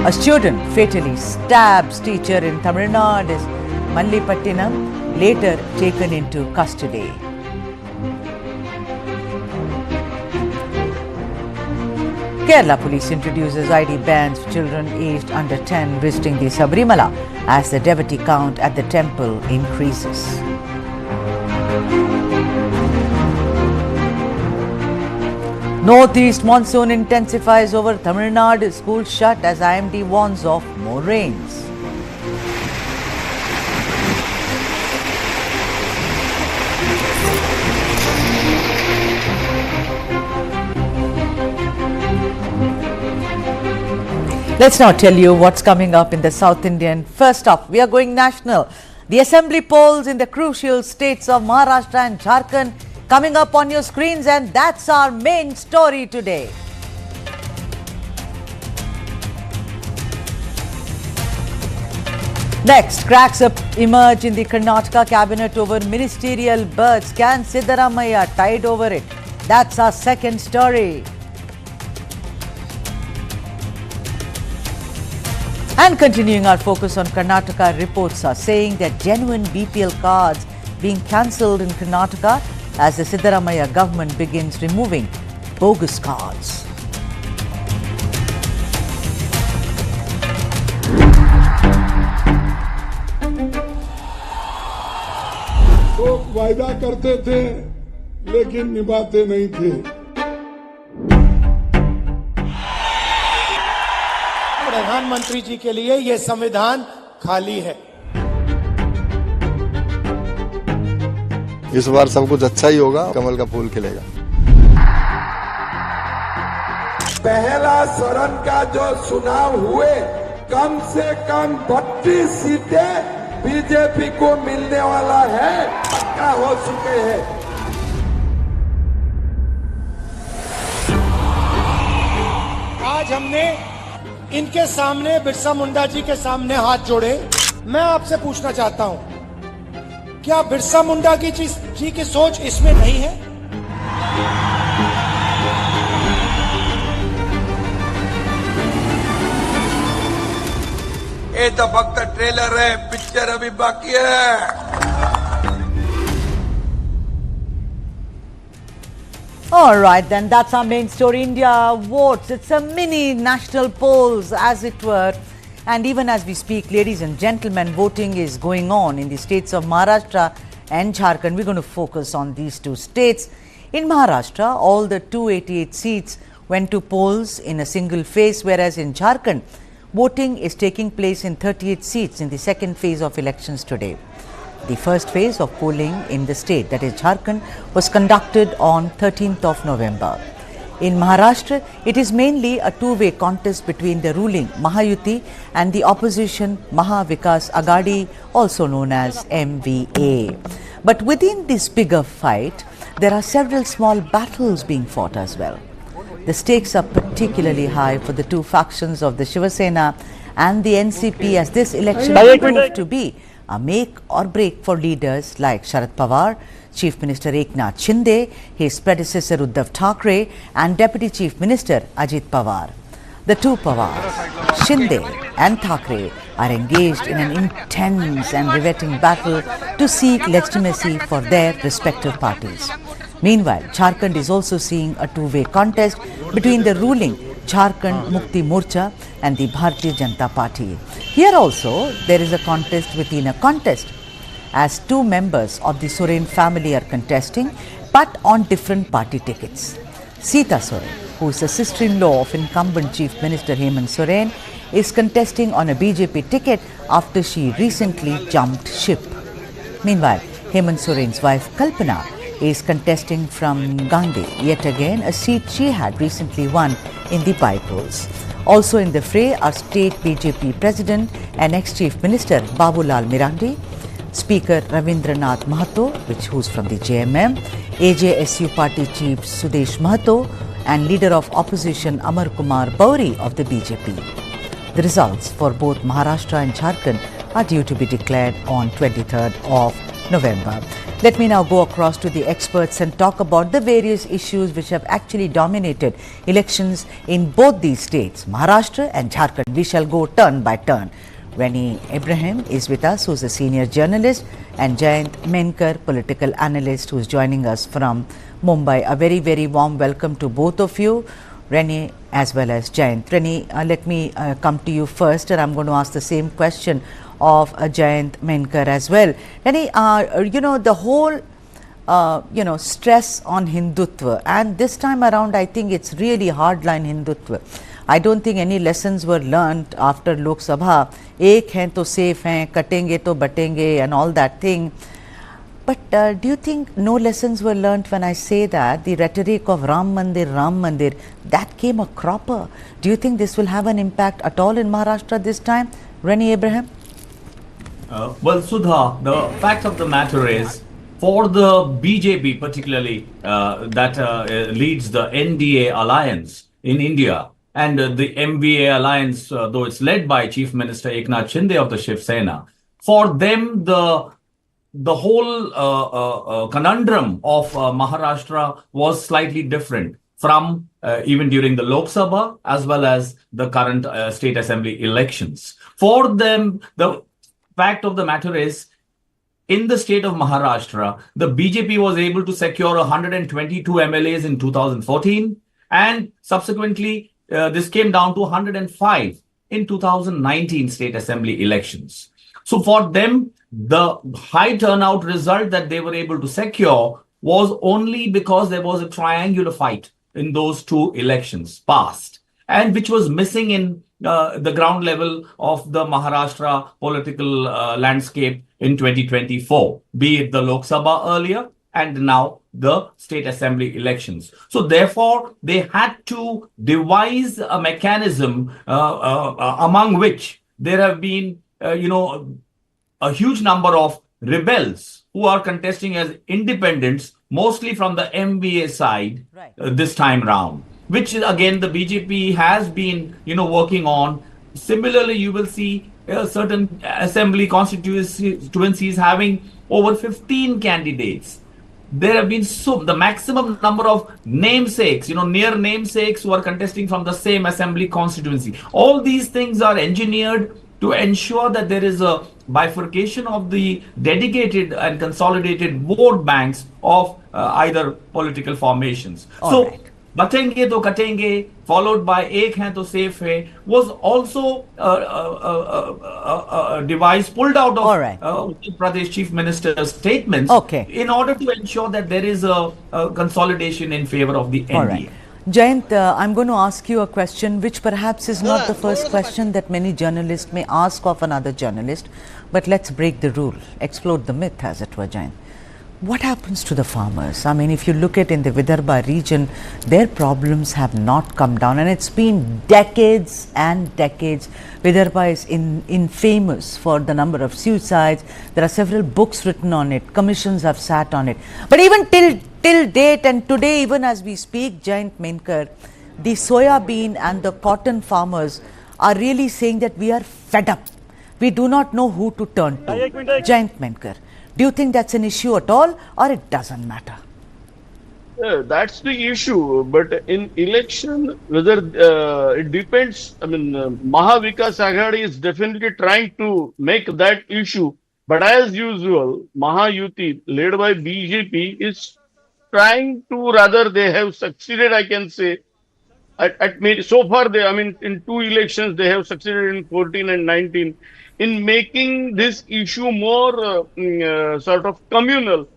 A student fatally stabs teacher in Tamil Nadu's Mallipattinam, later taken into custody. Kerala police introduces ID bans for children aged under 10 visiting the Sabarimala as the devotee count at the temple increases. Northeast monsoon intensifies over Tamil Nadu, schools shut as IMD warns of more rains. Let's now tell you what's coming up in the South Indian. First up, we are going national. The assembly polls in the crucial states of Maharashtra and Jharkhand coming up on your screens, and that's our main story today. Next, cracks emerge in the Karnataka Cabinet over ministerial berths. Can Siddaramaiah tide over it? That's our second story. And continuing our focus on Karnataka, reports are saying that genuine BPL cards being cancelled in Karnataka as the Siddaramaiah government begins removing bogus cards. तो वायदा करते थे लेकिन निभाते नहीं थे. प्रधानमंत्री जी के लिए ये संविधान खाली है. इस बार सब कुछ अच्छा ही होगा, कमल का फूल खिलेगा. पहला चरण का जो चुनाव हुए कम से कम 32 सीटें बीजेपी को मिलने वाला है, पक्का हो चुके हैं. आज हमने इनके सामने, बिरसा मुंडा जी के सामने हाथ जोड़े. मैं आपसे पूछना चाहता हूं, क्या बिरसा मुंडा जी की सोच इसमें नहीं है? ये तो फक्त ट्रेलर है, पिक्चर अभी बाकी है. All right, then that's our main story. India votes. It's a mini national polls, as it were. And even as we speak, ladies and gentlemen, voting is going on in the states of Maharashtra and Jharkhand. We're going to focus on these two states. In Maharashtra, all the 288 seats went to polls in a single phase, whereas in Jharkhand, voting is taking place in 38 seats in the second phase of elections today. The first phase of polling in the state, that is Jharkhand, was conducted on 13th of November. In Maharashtra, it is mainly a two-way contest between the ruling Mahayuti and the opposition Maha Vikas Aghadi, also known as MVA. But within this bigger fight, there are several small battles being fought as well. The stakes are particularly high for the two factions of the Shiva Sena and the NCP, as this election will prove to be a make or break for leaders like Sharad Pawar, Chief Minister Eknath Shinde, his predecessor Uddhav Thackeray, and Deputy Chief Minister Ajit Pawar. The two Pawars, Shinde and Thackeray, are engaged in an intense and riveting battle to seek legitimacy for their respective parties. Meanwhile, Jharkhand is also seeing a two-way contest between the ruling Jharkhand Mukti Morcha and the Bharatiya Janata Party. Here also, there is a contest within a contest, as two members of the Soren family are contesting, but on different party tickets. Sita Soren, who is the sister-in-law of incumbent Chief Minister Hemant Soren, is contesting on a BJP ticket after she recently jumped ship. Meanwhile, Hemant Soren's wife Kalpana is contesting from Gandhi, yet again a seat she had recently won in the by-polls. Also in the fray are state BJP President and ex-Chief Minister Babulal Mirandi, Speaker Ravindranath Mahato, who's from the JMM, AJSU Party Chief Sudesh Mahato, and Leader of Opposition Amar Kumar Bauri of the BJP. The results for both Maharashtra and Jharkhand are due to be declared on 23rd of November. Let me now go across to the experts and talk about the various issues which have actually dominated elections in both these states, Maharashtra and Jharkhand. We shall go turn by turn. Rani Ibrahim is with us, who is a senior journalist, and Jayant Menkar, political analyst, who is joining us from Mumbai. A very, very warm welcome to both of you, Rani as well as Jayant. Rani, let me come to you first, and I'm going to ask the same question of Jayant Menkar as well. Rani, the whole stress on Hindutva, and this time around I think it's really hardline Hindutva. I don't think any lessons were learnt after Lok Sabha. Ek hain to safe hain, katenge to batenge and all that thing. But do you think no lessons were learnt when I say that the rhetoric of Ram Mandir, that came a cropper? Do you think this will have an impact at all in Maharashtra this time? Rani Ibrahim? Well, Sudha, the fact of the matter is, for the BJP particularly, that leads the NDA alliance in India, and the MVA alliance, though it's led by Chief Minister Eknath Shinde of the Shiv Sena, for them the whole conundrum of Maharashtra was slightly different from even during the Lok Sabha as well as the current state assembly elections. For them, the fact of the matter is, in the state of Maharashtra, the BJP was able to secure 122 MLAs in 2014, and subsequently this came down to 105 in 2019 state assembly elections. So for them, the high turnout result that they were able to secure was only because there was a triangular fight in those two elections past, and which was missing in the ground level of the Maharashtra political landscape in 2024, be it the Lok Sabha earlier and now the state assembly elections. So therefore, they had to devise a mechanism among which there have been, a huge number of rebels who are contesting as independents, mostly from the MVA side, right, this time round, which again the BJP has been, working on. Similarly, you will see certain assembly constituencies having over 15 candidates. There have been the maximum number of namesakes, near namesakes who are contesting from the same assembly constituency. All these things are engineered to ensure that there is a bifurcation of the dedicated and consolidated vote banks of either political formations. Batenge to Katenge, followed by Ek Hai to Safe Hai, was also a device pulled out of Uttar Pradesh Chief Minister's statements in order to ensure that there is a consolidation in favor of the NDA. Jayant, I'm going to ask you a question which perhaps is not the first question that many journalists may ask of another journalist, but let's break the rule, explode the myth, as it were, Jayant. What happens to the farmers? I mean, if you look at in the Vidarbha region, their problems have not come down, and it's been decades and decades. Vidarbha is infamous for the number of suicides. There are several books written on it. Commissions have sat on it. But even till date and today, even as we speak, Jayant Menkar, the soya bean and the cotton farmers are really saying that we are fed up. We do not know who to turn to. Jayant Menkar, do you think that's an issue at all, or it doesn't matter? That's the issue. But in election, whether it depends. I mean, Mahavikas Aghadi is definitely trying to make that issue. But as usual, Mahayuti, led by BJP, is trying to, rather they have succeeded, I can say. So far, in two elections, they have succeeded in 14 and 19 in making this issue more sort of communal.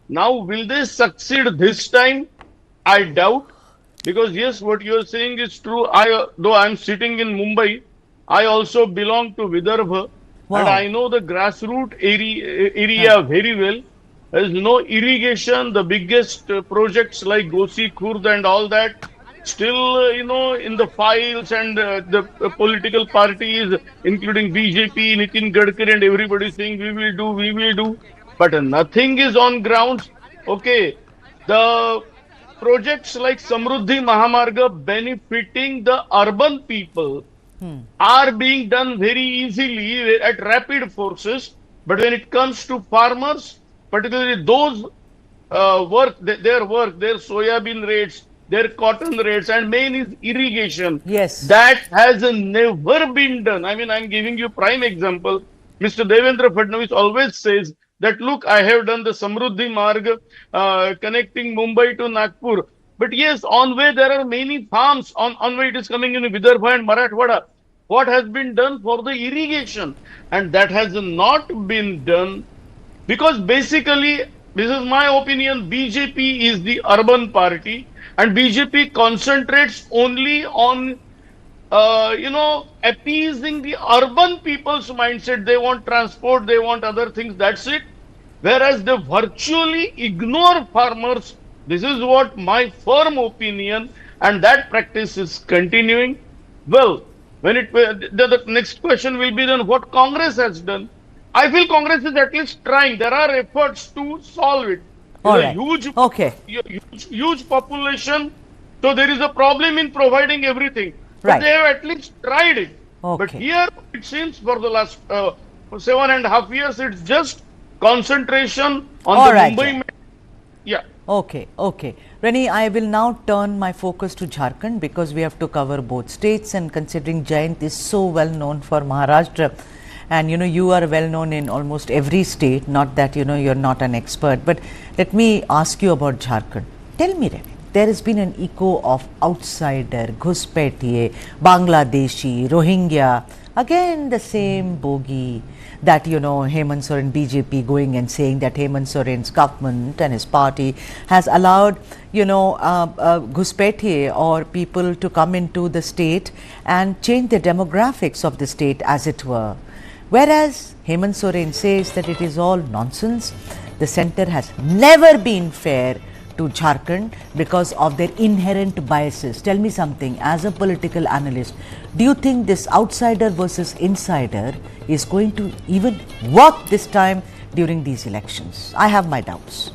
Now, will they succeed this time? I doubt, because yes, what you are saying is true. Though I am sitting in Mumbai, I also belong to Vidarbha, and I know the grassroots area very well. There is no irrigation. The biggest projects like Gosi Khurd and all that, still, in the files, and the political parties, including BJP, Nitin Gadkari and everybody saying we will do. But nothing is on grounds. Okay, the projects like Samruddhi Mahamarga benefiting the urban people are being done very easily at rapid forces. But when it comes to farmers, particularly those their work, their soybean rates, their cotton rates, and main is irrigation. Yes. That has never been done. I mean, I'm giving you prime example. Mr. Devendra Fadnavis always says that, look, I have done the Samruddhi Marg connecting Mumbai to Nagpur. But yes, on way there are many farms. On way it is coming in Vidarbha and Marathwada. What has been done for the irrigation? And that has not been done because basically, this is my opinion, BJP is the urban party and BJP concentrates only on, appeasing the urban people's mindset. They want transport, they want other things, that's it. Whereas they virtually ignore farmers. This is what my firm opinion, and that practice is continuing. Well, when the next question will be then what Congress has done. I feel Congress is at least trying. There are efforts to solve it. All There's right. a huge, Okay. huge population. So there is a problem in providing everything. But Right. they have at least tried it. But Okay. here it seems for the last 7.5 years, it's just concentration on All the right, Mumbai. Jay. Yeah. Okay, okay. Rani, I will now turn my focus to Jharkhand because we have to cover both states, and considering Jayant is so well known for Maharashtra, and you are well known in almost every state, not that you're not an expert, but let me ask you about Jharkhand. Tell me, Rani, there has been an echo of outsider, Ghuspaitiye, Bangladeshi, Rohingya, again the same bogey that Hemant Soren BJP going and saying that Hemant Soren's government and his party has allowed Ghuspaitiye or people to come into the state and change the demographics of the state, as it were. Whereas Hemant Soren says that it is all nonsense. The centre has never been fair to Jharkhand because of their inherent biases. Tell me something, as a political analyst, do you think this outsider versus insider is going to even work this time during these elections? I have my doubts.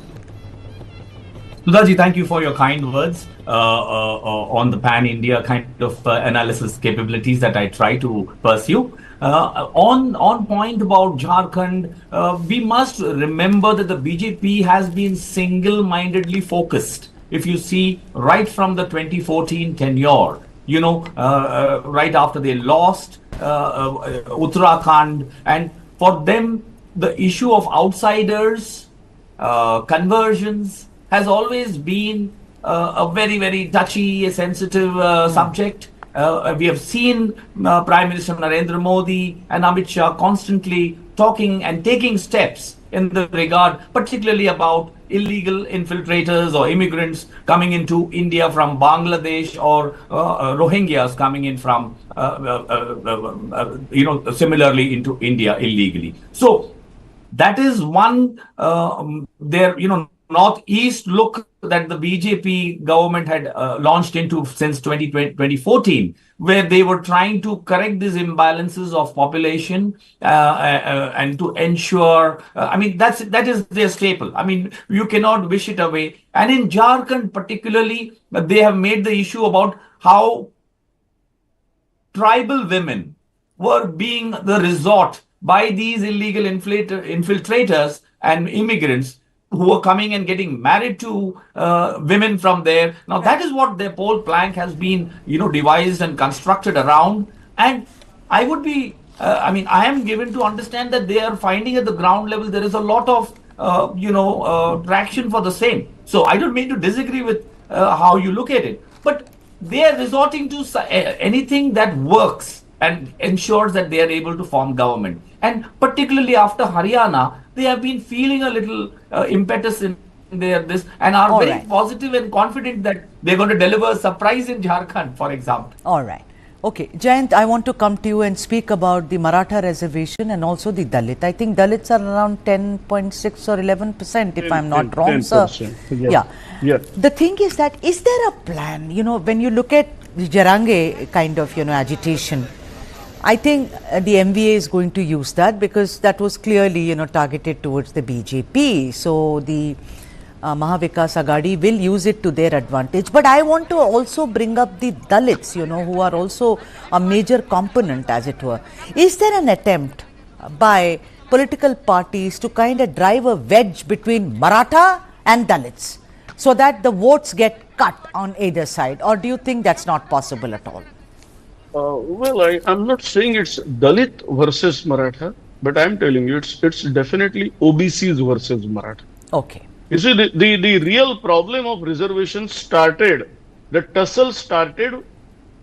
Sudhaji, thank you for your kind words on the pan-India kind of analysis capabilities that I try to pursue. On point about Jharkhand, we must remember that the BJP has been single-mindedly focused. If you see right from the 2014 tenure, right after they lost Uttarakhand, and for them, the issue of outsiders, conversions, has always been a very, very touchy, sensitive subject. We have seen Prime Minister Narendra Modi and Amit Shah constantly talking and taking steps in the regard, particularly about illegal infiltrators or immigrants coming into India from Bangladesh, or Rohingyas coming in from, similarly into India illegally. So that is one, northeast look that the BJP government had launched into since 2014, where they were trying to correct these imbalances of population and to ensure, that is their staple. You cannot wish it away. And in Jharkhand particularly, they have made the issue about how tribal women were being the resort by these illegal infiltrators and immigrants who were coming and getting married to women from there. Now, that is what their poll plank has been, devised and constructed around. And I would be, I am given to understand that they are finding at the ground level there is a lot of, traction for the same. So I don't mean to disagree with how you look at it, but they are resorting to anything that works and ensures that they are able to form government. And particularly after Haryana, they have been feeling a little impetus in this, and are very positive and confident that they're going to deliver a surprise in Jharkhand, for example. All right. Okay. Jayant, I want to come to you and speak about the Maratha reservation and also the Dalit. I think Dalits are around 10.6 or 11%, if I'm not wrong, sir. Yeah. The thing is that, is there a plan, when you look at the Jarange kind of, agitation, I think the MVA is going to use that because that was clearly, targeted towards the BJP. So the Mahavikas Aghadi will use it to their advantage. But I want to also bring up the Dalits, who are also a major component, as it were. Is there an attempt by political parties to kind of drive a wedge between Maratha and Dalits so that the votes get cut on either side? Or do you think that's not possible at all? I'm not saying it's Dalit versus Maratha, but I'm telling you it's definitely OBCs versus Maratha. Okay. You see, the real problem of reservation started, the tussle started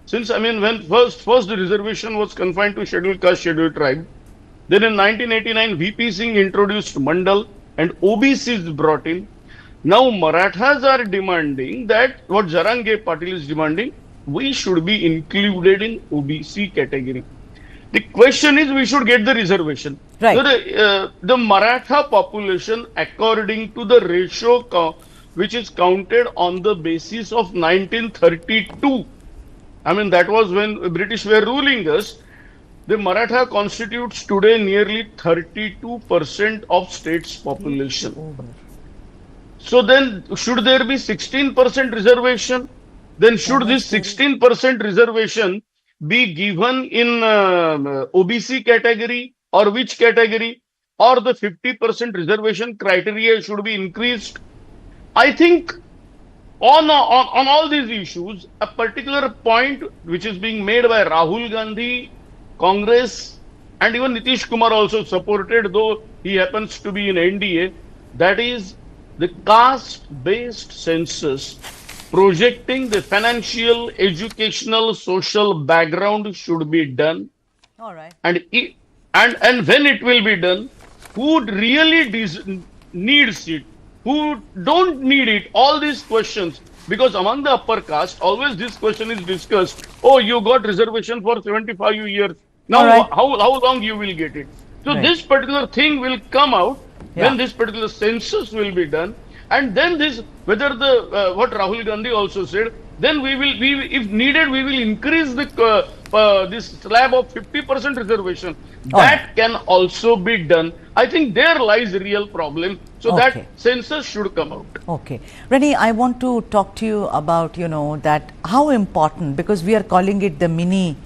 since, when first the reservation was confined to scheduled caste, scheduled tribe. Then in 1989, VP Singh introduced Mandal and OBCs brought in. Now Marathas are demanding that what Jarange Patil is demanding, we should be included in OBC category. The question is, we should get the reservation. Right. So the Maratha population, according to the ratio which is counted on the basis of 1932, that was when British were ruling us, the Maratha constitutes today nearly 32% of state's population. So then, should there be 16% reservation? Then should this 16% reservation be given in OBC category, or which category, or the 50% reservation criteria should be increased? I think on all these issues, a particular point which is being made by Rahul Gandhi, Congress, and even Nitish Kumar also supported, though he happens to be in NDA, that is the caste-based census projecting the financial, educational, social background should be done. All right. And when it will be done, who really needs it, who don't need it, all these questions. Because among the upper caste, always this question is discussed. Oh, you got reservation for 75 years. Now, right. how long you will get it? So Right. this particular thing will come out when this particular census will be done. And then this, whether the what Rahul Gandhi also said, then we if needed, we will increase the this slab of 50% reservation. That can also be done. I think there lies the real problem. So that census should come out. Okay. Rani, I want to talk to you about, that how important, because we are calling it the mini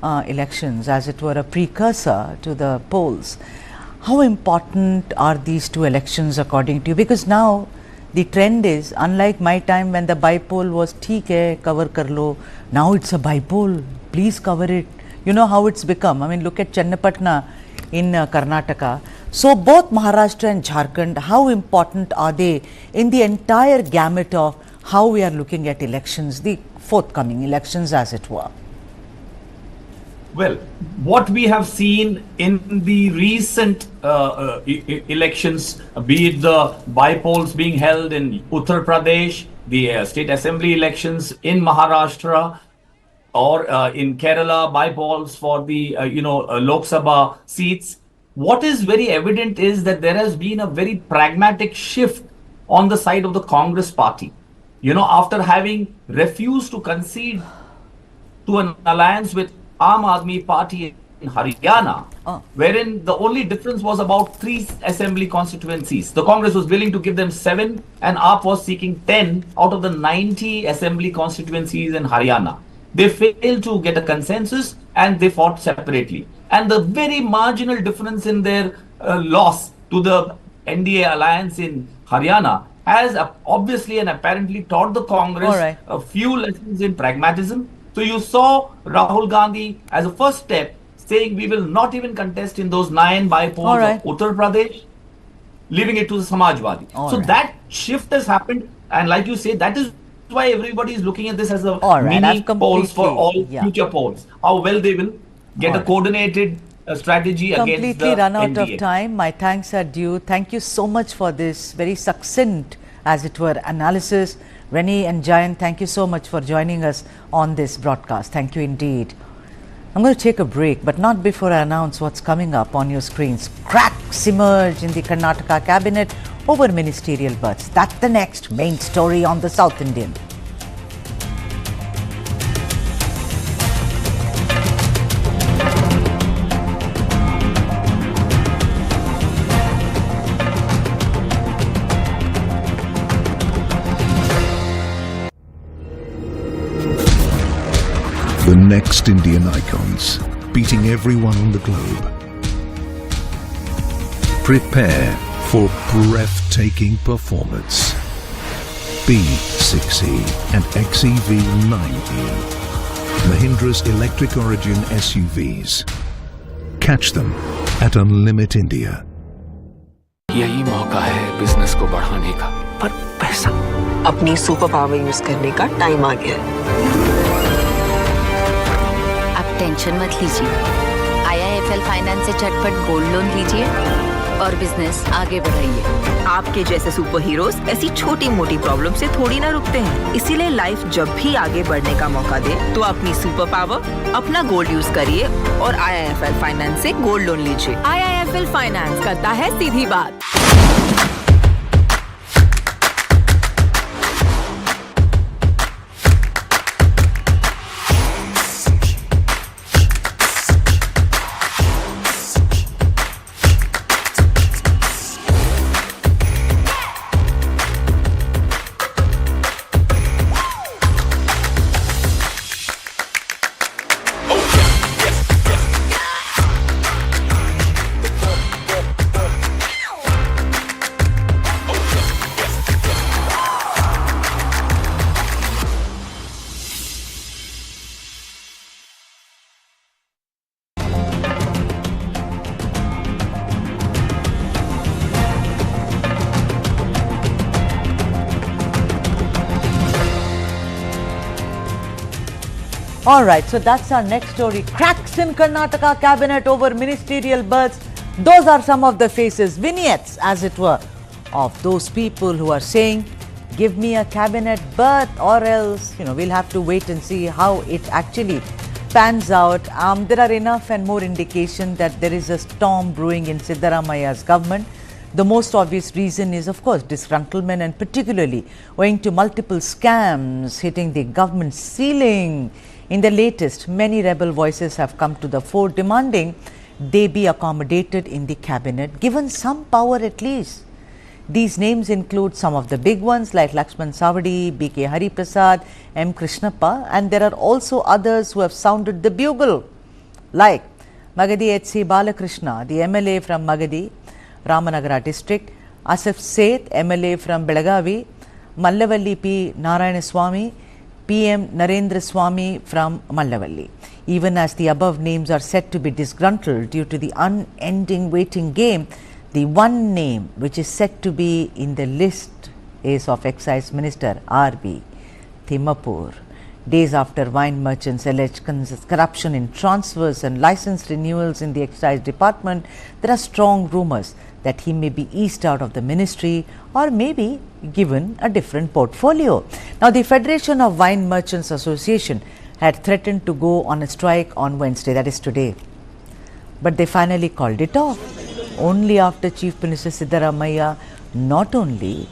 elections, as it were a precursor to the polls. How important are these two elections according to you? Because now the trend is, unlike my time when the bipole was theek hai, cover kar lo, now it's a bipole, please cover it. You know how it's become. Look at Chennapatna in Karnataka. So both Maharashtra and Jharkhand, how important are they in the entire gamut of how we are looking at elections, the forthcoming elections as it were? Well, what we have seen in the recent elections, be it the bipoles being held in Uttar Pradesh, the state assembly elections in Maharashtra, or in Kerala, bipoles for the Lok Sabha seats, what is very evident is that there has been a very pragmatic shift on the side of the Congress party. After having refused to concede to an alliance with Aam Aadmi Party in Haryana, wherein the only difference was about 3 assembly constituencies. The Congress was willing to give them 7 and AAP was seeking 10 out of the 90 assembly constituencies in Haryana. They failed to get a consensus and they fought separately. And the very marginal difference in their loss to the NDA alliance in Haryana has obviously and apparently taught the Congress a few lessons in pragmatism. So you saw Rahul Gandhi as a first step saying we will not even contest in those 9 bipoles of Uttar Pradesh, leaving it to the Samajwadi. That shift has happened, and like you say, that is why everybody is looking at this as a mini polls for all future polls. How well they will get a coordinated strategy against the Completely run out NDA. of time. My thanks are due. Thank you so much for this very succinct, as it were, analysis. Rani and Jayan, thank you so much for joining us on this broadcast. Thank you indeed. I'm going to take a break, but not before I announce what's coming up on your screens. Cracks emerge in the Karnataka Cabinet over ministerial berths. That's the next main story on the South Indian. The next Indian icons, beating everyone on the globe. Prepare for breathtaking performance. B6E and XEV9E. Mahindra's electric origin SUVs. Catch them at Unlimit India. यही मौका है business को बढ़ाने का, पर पैसा। अपनी super power use करने का टाइम आ गया है। अब टेंशन मत लीजिए, IIFL फाइनेंस से झटपट गोल्ड लोन लीजिए और बिजनेस आगे बढ़ाइए। आपके जैसे सुपर हीरोज ऐसी छोटी मोटी प्रॉब्लम से थोड़ी ना रुकते हैं, इसीलिए लाइफ जब भी आगे बढ़ने का मौका दे तो अपनी सुपर पावर, अपना गोल्ड यूज करिए और IIFL फाइनेंस से गोल्ड लोन लीजिए। IIFL फाइनेंस करता है सीधी बात। All right, so that's our next story. Cracks in Karnataka Cabinet over ministerial berths. Those are some of the faces, vignettes as it were, of those people who are saying, give me a cabinet berth or else, we'll have to wait and see how it actually pans out. There are enough and more indication that there is a storm brewing in Siddaramaia's government. The most obvious reason is, of course, disgruntlement, and particularly owing to multiple scams hitting the government ceiling. In the latest, many rebel voices have come to the fore demanding they be accommodated in the cabinet, given some power at least. These names include some of the big ones like Lakshman Savadi, B.K. Hari Prasad, M. Krishnappa, and there are also others who have sounded the bugle, like Magadhi H.C. Balakrishna, the MLA from Magadhi, Ramanagara district, Asif Seth, MLA from Belagavi, Mallavalli P. Narayanaswamy, PM Narendra Swamy from Mallavalli. Even as the above names are said to be disgruntled due to the unending waiting game, the one name which is said to be in the list is of Excise Minister R.B. Thimmapur. Days after wine merchants alleged corruption in transfers and license renewals in the Excise Department, there are strong rumours that he may be eased out of the ministry or maybe given a different portfolio. Now, the Federation of Wine Merchants Association had threatened to go on a strike on Wednesday, that is today. But they finally called it off, only after Chief Minister Siddaramaiah not only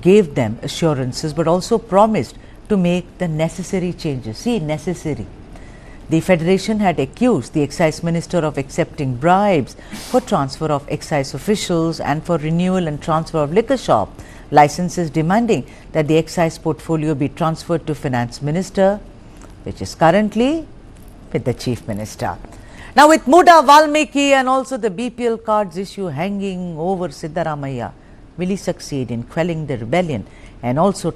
gave them assurances but also promised to make the necessary changes. See, necessary. The Federation had accused the Excise Minister of accepting bribes for transfer of excise officials and for renewal and transfer of liquor shop licenses, demanding that the excise portfolio be transferred to Finance Minister, which is currently with the Chief Minister. Now, with Muda, Valmiki and also the BPL cards issue hanging over Siddaramaiah, will he succeed in quelling the rebellion and also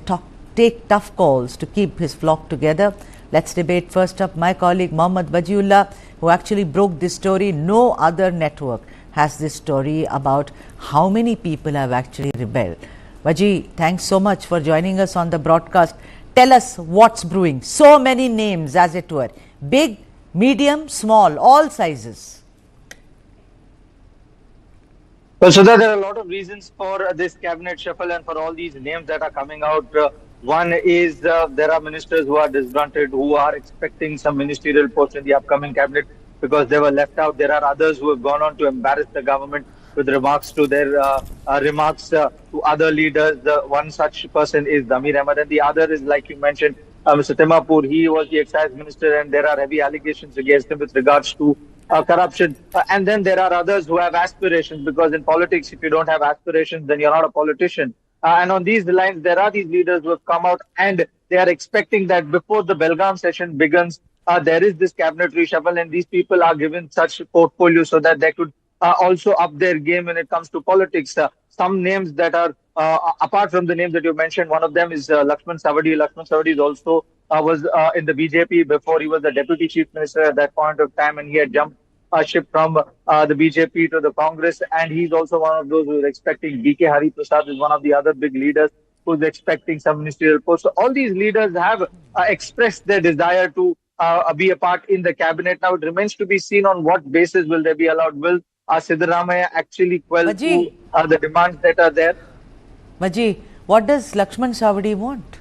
take tough calls to keep his flock together? Let's debate. First up, my colleague Mohammad Bajiullah, who actually broke this story. No other network has this story about how many people have actually rebelled. Baji, thanks so much for joining us on the broadcast. Tell us what's brewing. So many names, as it were. Big, medium, small, all sizes. Well, Sudha, there are a lot of reasons for this cabinet shuffle and for all these names that are coming out. One is there are ministers who are disgruntled, who are expecting some ministerial post in the upcoming cabinet because they were left out. There are others who have gone on to embarrass the government with remarks to their remarks to other leaders. One such person is Damir Ahmed, and the other is, like you mentioned, Mr. Thimmapur. He was the excise minister, and there are heavy allegations against him with regards to corruption. And then there are others who have aspirations, because in politics, if you don't have aspirations, then you're not a politician. And on these lines, there are these leaders who have come out and they are expecting that before the Belgaum session begins, there is this cabinet reshuffle, and these people are given such portfolios so that they could also up their game when it comes to politics. Some names that are, apart from the names that you mentioned, one of them is Lakshman Savadi. Lakshman Savadi is also was in the BJP before he was the deputy chief minister at that point of time, and he had jumped ship from the BJP to the Congress, and he's also one of those who are expecting. BK Hari Prasad is one of the other big leaders who's expecting some ministerial posts. So all these leaders have expressed their desire to be a part in the cabinet. Now it remains to be seen on what basis will they be allowed. Will Siddaramaiah actually quell the demands that are there? Maji, what does Lakshman Savadi want?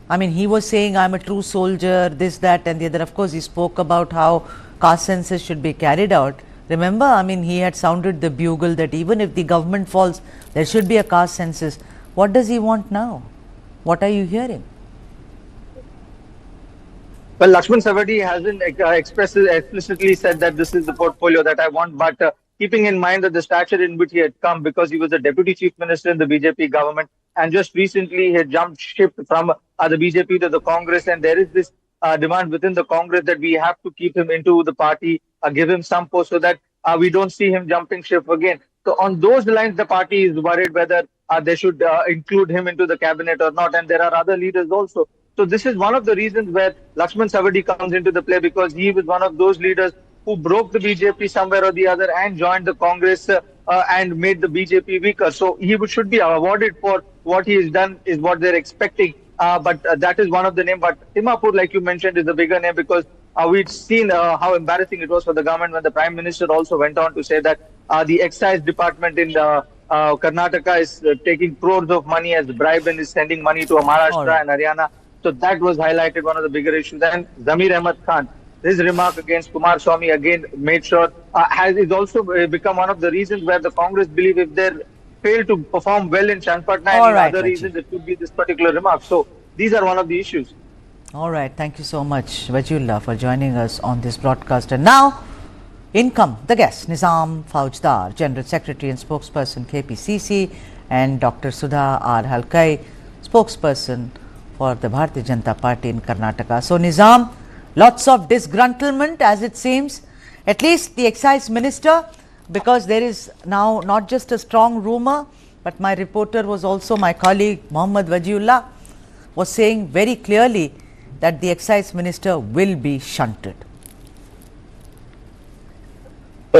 I mean, he was saying, I'm a true soldier, this, that and the other. Of course, he spoke about how caste census should be carried out. Remember, I mean, he had sounded the bugle that even if the government falls, there should be a caste census. What does he want now? What are you hearing? Well, Lakshman Savadi hasn't explicitly said that this is the portfolio that I want, but keeping in mind that the stature in which he had come, because he was the deputy chief minister in the BJP government, and just recently he had jumped ship from the BJP to the Congress, and there is this demand within the Congress that we have to keep him into the party, give him some post so that we don't see him jumping ship again. So on those lines, the party is worried whether they should include him into the cabinet or not, and there are other leaders also. So this is one of the reasons where Lakshman Savadi comes into the play, because he was one of those leaders who broke the BJP somewhere or the other and joined the Congress and made the BJP weaker. So he should be awarded for what he has done, is what they're expecting. But that is one of the names. But Timapur, like you mentioned, is the bigger name, because we've seen how embarrassing it was for the government when the Prime Minister also went on to say that the excise department in Karnataka is taking crores of money as bribe and is sending money to Maharashtra and Haryana. So that was highlighted, one of the bigger issues. And Zamir Ahmad Khan, his remark against Kumar Swamy again made sure is also become one of the reasons where the Congress believe if they fail to perform well in Chanpatna and other reasons, it could be this particular remark. So these are one of the issues. All right. Thank you so much, Wajullah, for joining us on this broadcast. And now, in come the guests, Nizam Faujdar, General Secretary and Spokesperson, KPCC, and Dr. Sudha R. Halkai, Spokesperson for the Bharatiya Janata Party in Karnataka. So, Nizam, lots of disgruntlement as it seems, at least the excise minister, because there is now not just a strong rumor, but my reporter was also my colleague Muhammad Wajullah was saying very clearly that the excise minister will be shunted.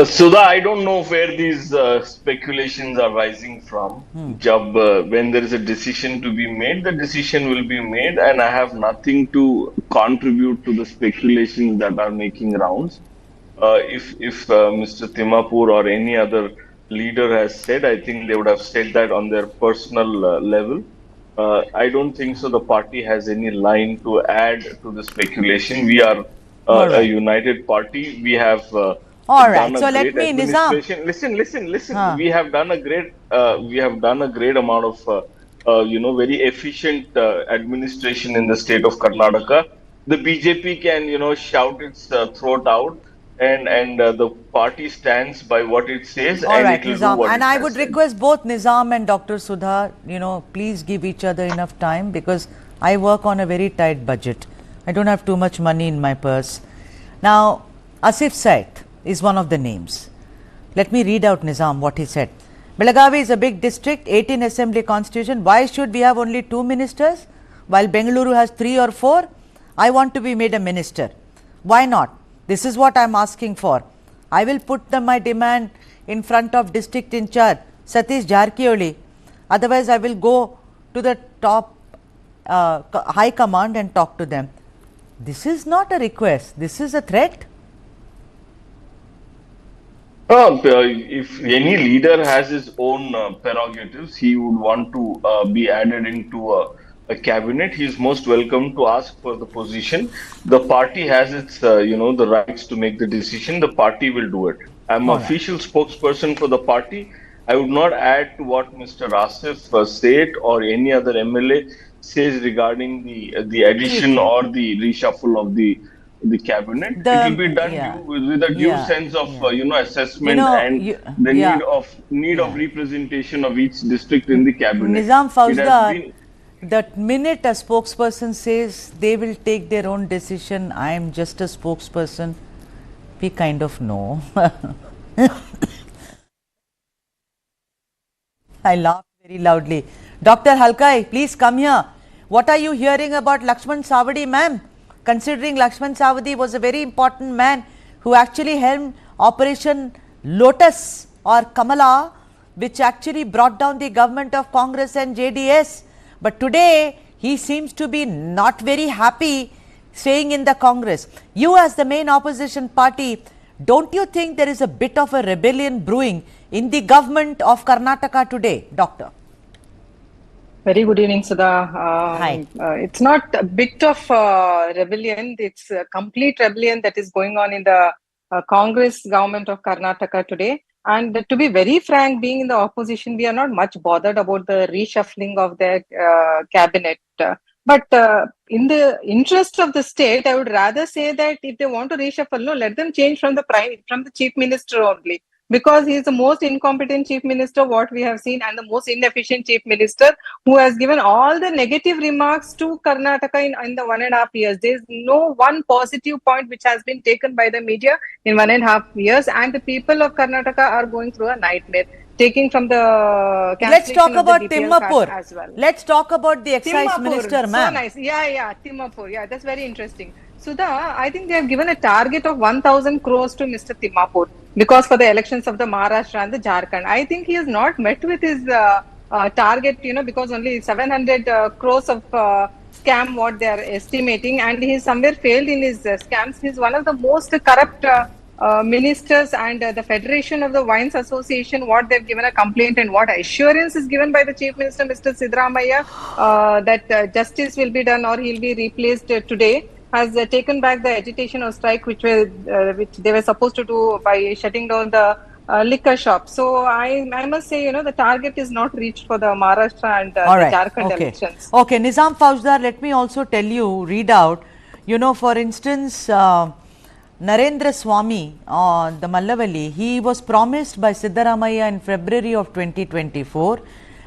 Sudha, I don't know where these speculations are rising from. When there is a decision to be made, the decision will be made, and I have nothing to contribute to the speculations that are making rounds. If Mr. Timapur or any other leader has said, I think they would have said that on their personal level. I don't think so. The party has any line to add to the speculation. We are a united party. We have. All right. So let me, Nizam. Listen. We have done a great amount of, very efficient administration in the state of Karnataka. The BJP can, shout its throat out, and the party stands by what it says. All right, Nizam. And I would request both Nizam and Dr. Sudha, please give each other enough time, because I work on a very tight budget. I don't have too much money in my purse. Now, Asif Saith is one of the names. Let me read out, Nizam, what he said. Belagavi is a big district, 18 assembly constitution. Why should we have only 2 ministers while Bengaluru has 3 or 4? I want to be made a minister. Why not? This is what I am asking for. I will put my demand in front of district in charge, Satish Jarkioli. Otherwise, I will go to the top high command and talk to them. This is not a request. This is a threat. If any leader has his own prerogatives, he would want to be added into a cabinet. He is most welcome to ask for the position. The party has its, the rights to make the decision. The party will do it. I'm an official spokesperson for the party. I would not add to what Mr. Asif said or any other MLA says regarding the addition or the reshuffle of the cabinet. It will be done with a due sense of assessment and the need of representation of each district in the cabinet. Nizam Fauzdar, the minute a spokesperson says they will take their own decision, I am just a spokesperson, we kind of know. I laughed very loudly. Dr. Halkai, please come here. What are you hearing about Lakshman Savadi, ma'am? Considering Lakshman Savadi was a very important man who actually helmed Operation Lotus or Kamala, which actually brought down the government of Congress and JDS. But today, he seems to be not very happy staying in the Congress. You as the main opposition party, don't you think there is a bit of a rebellion brewing in the government of Karnataka today, Doctor? Very good evening, Sudha. Hi. It's not a bit of rebellion, it's a complete rebellion that is going on in the Congress government of Karnataka today. And to be very frank, being in the opposition, we are not much bothered about the reshuffling of their cabinet. But in the interest of the state, I would rather say that if they want to reshuffle, no, let them change from the chief minister only. Because he is the most incompetent chief minister what we have seen and the most inefficient chief minister who has given all the negative remarks to Karnataka in the 1.5 years. There is no one positive point which has been taken by the media in 1.5 years, and the people of Karnataka are going through a nightmare. Taking from the let's talk about Timmapur as well. Let's talk about the excise minister, ma'am. So nice. Yeah, Timmapur. Yeah, that's very interesting. Sudha, I think they have given a target of 1,000 crores to Mr. Timmapur because for the elections of the Maharashtra and the Jharkhand. I think he has not met with his target, because only 700 crores of scam what they are estimating, and he somewhere failed in his scams. He is one of the most corrupt ministers, and the Federation of the Wines Association, what they've given a complaint and what assurance is given by the Chief Minister, Mr. Siddaramaiah, that justice will be done or he'll be replaced today, has taken back the agitation or strike which they were supposed to do by shutting down the liquor shop. So I must say, the target is not reached for the Maharashtra and the Jharkhand elections. Okay, Nizam Fauzdar, let me also tell you, read out, for instance, Narendra Swamy, the Mallavalli, he was promised by Siddaramaiah in February of 2024,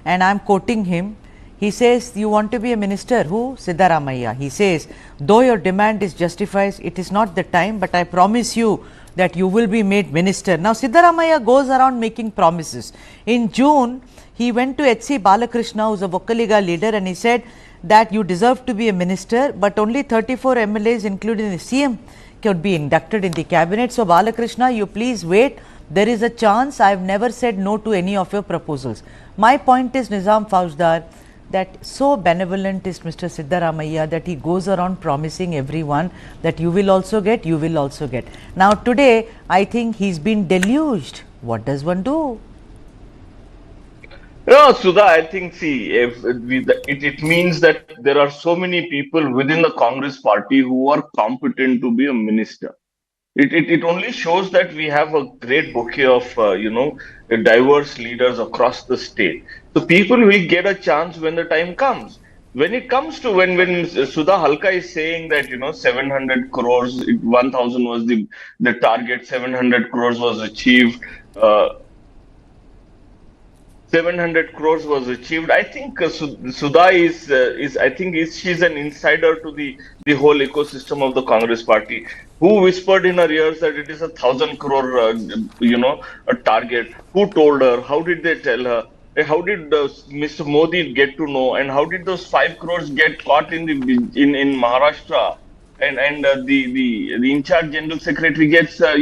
and I am quoting him. He says, you want to be a minister? Who? Siddaramaiah. He says, though your demand is justified, it is not the time, but I promise you that you will be made minister. Now, Siddaramaiah goes around making promises. In June, he went to H.C. Balakrishna, who is a Vokkaliga leader, and he said that you deserve to be a minister, but only 34 MLAs, including the CM, could be inducted in the cabinet. So, Balakrishna, you please wait. There is a chance. I have never said no to any of your proposals. My point is, Nizam Fauzdar, that so benevolent is Mr. Siddaramaiah that he goes around promising everyone that you will also get, you will also get. Now today, I think he's been deluged. What does one do? No, Sudha, I think, it means that there are so many people within the Congress party who are competent to be a minister. It only shows that we have a great bouquet of, diverse leaders across the state. So people will get a chance when the time comes. When it comes to when Sudha Halka is saying that, 700 crores, 1,000 was the target, 700 crores was achieved. 700 crores was achieved. I think Sudha she's an insider to the whole ecosystem of the Congress party, who whispered in her ears that it is 1,000 crore, a target. Who told her? How did they tell her? How did Mr. Modi get to know? And how did those 5 crores get caught in Maharashtra? And the in-charge general secretary gets, a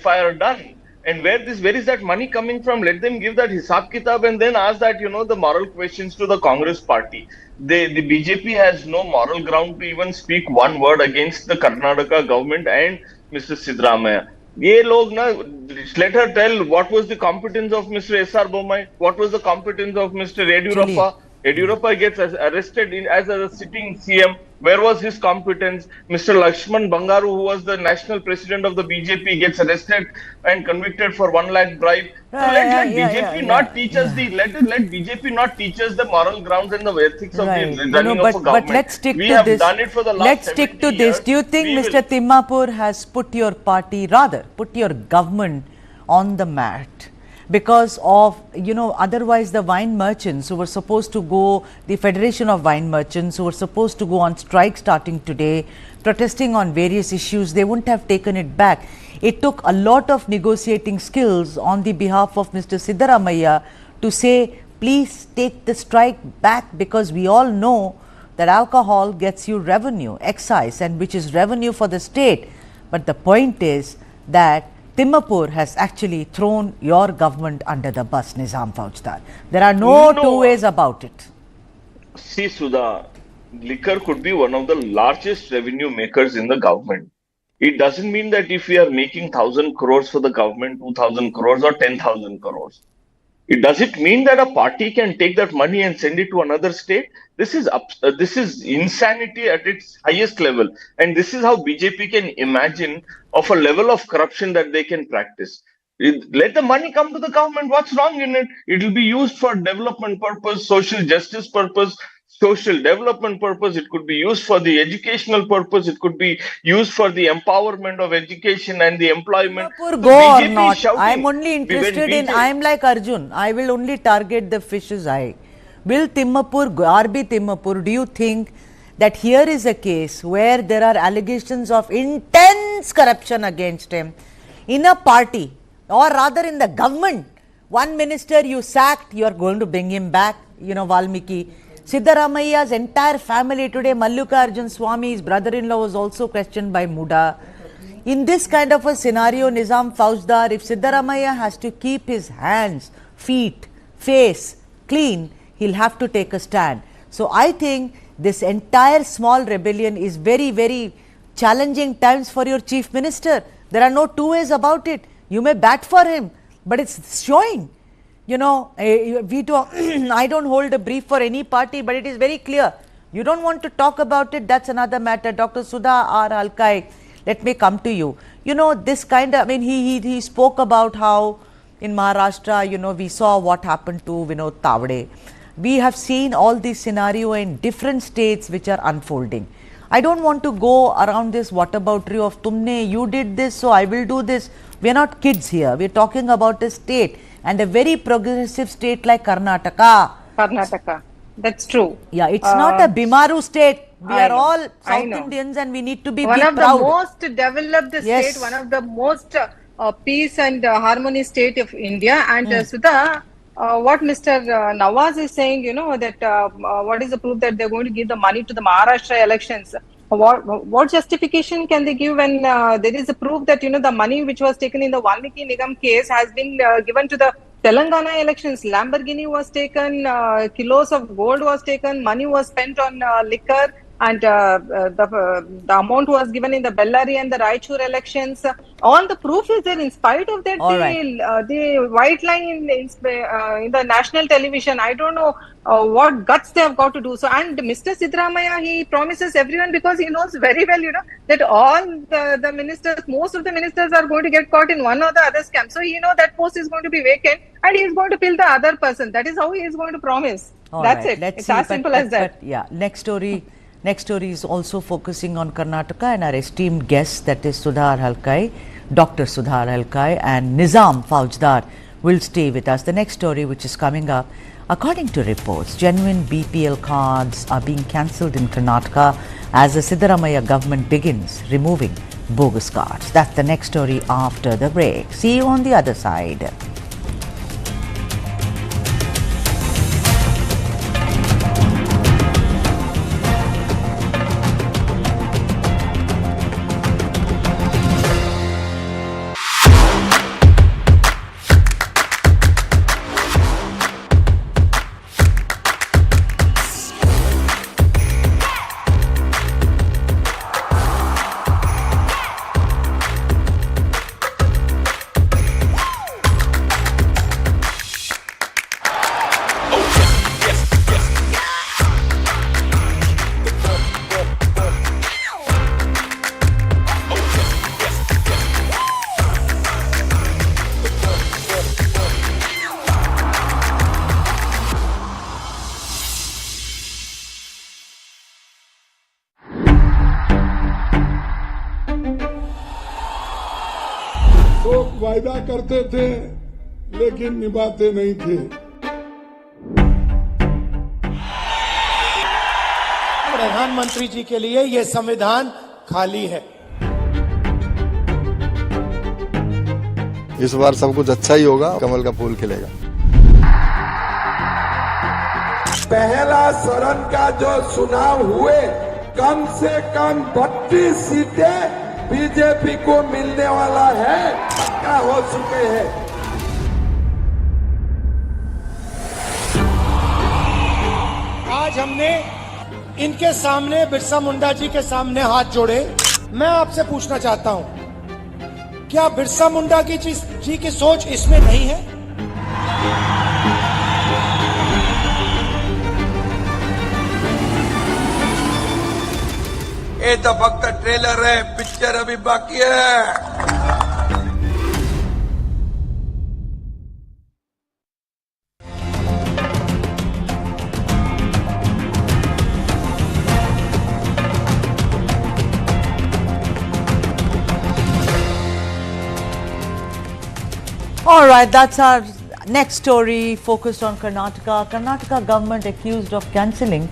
FIR done. And where is that money coming from? Let them give that hisab kitab and then ask that, the moral questions to the Congress party. The BJP has no moral ground to even speak one word against the Karnataka government and Mr. Siddaramaiah. Let her tell what was the competence of Mr. S.R. Bommai, what was the competence of Mr. Yediyurappa. Yediyurappa gets arrested as a sitting CM. Where was his competence? Mr. Lakshman Bangaru, who was the national president of the BJP, gets arrested and convicted for 1 lakh bribe. So let BJP not teach us let BJP not teach us the moral grounds and the ethics of the running of a government. But let's stick we to have this. Done it for the last Let's stick to this. Do you think Mr. Timmapur has put your party, rather put your government on the mat? Because of, otherwise the wine merchants who were supposed to go, the Federation of Wine Merchants who were supposed to go on strike starting today, protesting on various issues, they wouldn't have taken it back. It took a lot of negotiating skills on the behalf of Mr. Siddaramaiah to say, please take the strike back, because we all know that alcohol gets you revenue, excise, and which is revenue for the state. But the point is that Timapur has actually thrown your government under the bus, Nizam Faujdar. There are no two ways about it. See, Sudha, liquor could be one of the largest revenue makers in the government. It doesn't mean that if we are making 1,000 crores for the government, 2,000 crores or 10,000 crores. Does it mean that a party can take that money and send it to another state? This is insanity at its highest level. And this is how BJP can imagine of a level of corruption that they can practice. Let the money come to the government. What's wrong in it? It will be used for development purpose, social justice purpose, social development purpose. It could be used for the educational purpose. It could be used for the empowerment of education and the employment. Timapur, go or not, I am only interested in, I am like Arjun, I will only target the fish's eye. Will Timapur, RB Timapur, do you think that here is a case where there are allegations of intense corruption against him in a party, or rather in the government? One minister you sacked, you are going to bring him back, you know, Valmiki. Siddaramaia's entire family today, Mallikarjun Swami's brother-in-law was also questioned by Muda. In this kind of a scenario, Nizam Faujdar, if Siddaramaiah has to keep his hands, feet, face clean, he'll have to take a stand. So I think this entire small rebellion is very, very challenging times for your chief minister. There are no two ways about it. You may bat for him, but it's showing. You know, I don't hold a brief for any party, but it is very clear. You don't want to talk about it, that's another matter. Dr. Sudha R. Halkai, let me come to you. You know, this kind of, I mean, he spoke about how in Maharashtra, you know, we saw what happened to Vinod Tavade. We have seen all these scenarios in different states which are unfolding. I don't want to go around this whataboutery of tumne, you did this, so I will do this. We are not kids here. We are talking about a state, and a very progressive state like Karnataka. Karnataka, that's true. Yeah, it's not a Bimaru state. We are all South Indians and we need to be one of proud. The most developed state, one of the most peace and harmony state of India. And Sudha, what Mr. Nawaz is saying, you know, that what is the proof that they're going to give the money to the Maharashtra elections? What justification can they give when there is a proof that, you know, the money which was taken in the Valmiki Nigam case has been given to the Telangana elections? Lamborghini was taken, kilos of gold was taken, money was spent on liquor, and the amount was given in the Bellary and the Raichur elections. All the proof is there. In spite of that, the white line in the national television, I don't know what guts they have got to do so. And Mr. Siddaramaiah, he promises everyone, because he knows very well, you know, that all the ministers, most of the ministers are going to get caught in one or the other scam. So you know that post is going to be vacant, and he is going to fill the other person. That is how he is going to promise. That's it. It's as simple as that. Yeah. Next story is also focusing on Karnataka, and our esteemed guests, that is Sudha Halkai, Dr. Sudha Halkai and Nizam Faujdar, will stay with us. The next story which is coming up, according to reports, genuine BPL cards are being cancelled in Karnataka as the Siddaramaiah government begins removing bogus cards. That's the next story after the break. See you on the other side. वायदा करते थे लेकिन निभाते नहीं थे। प्रधानमंत्री जी के लिए ये संविधान खाली है। इस बार सब कुछ अच्छा ही होगा, कमल का फूल खिलेगा। पहला चरण का जो चुनाव हुए कम से कम 32 सीटें बीजेपी को मिलने वाला है, पक्का हो चुके हैं। आज हमने इनके सामने बिरसा मुंडा जी के सामने हाथ जोड़े। मैं आपसे पूछना चाहता हूं, क्या बिरसा मुंडा जी की सोच इसमें नहीं है? ये तो फक्त ट्रेलर है, पिक्चर अभी बाकी है। All right, that's our next story focused on Karnataka. Karnataka government accused of cancelling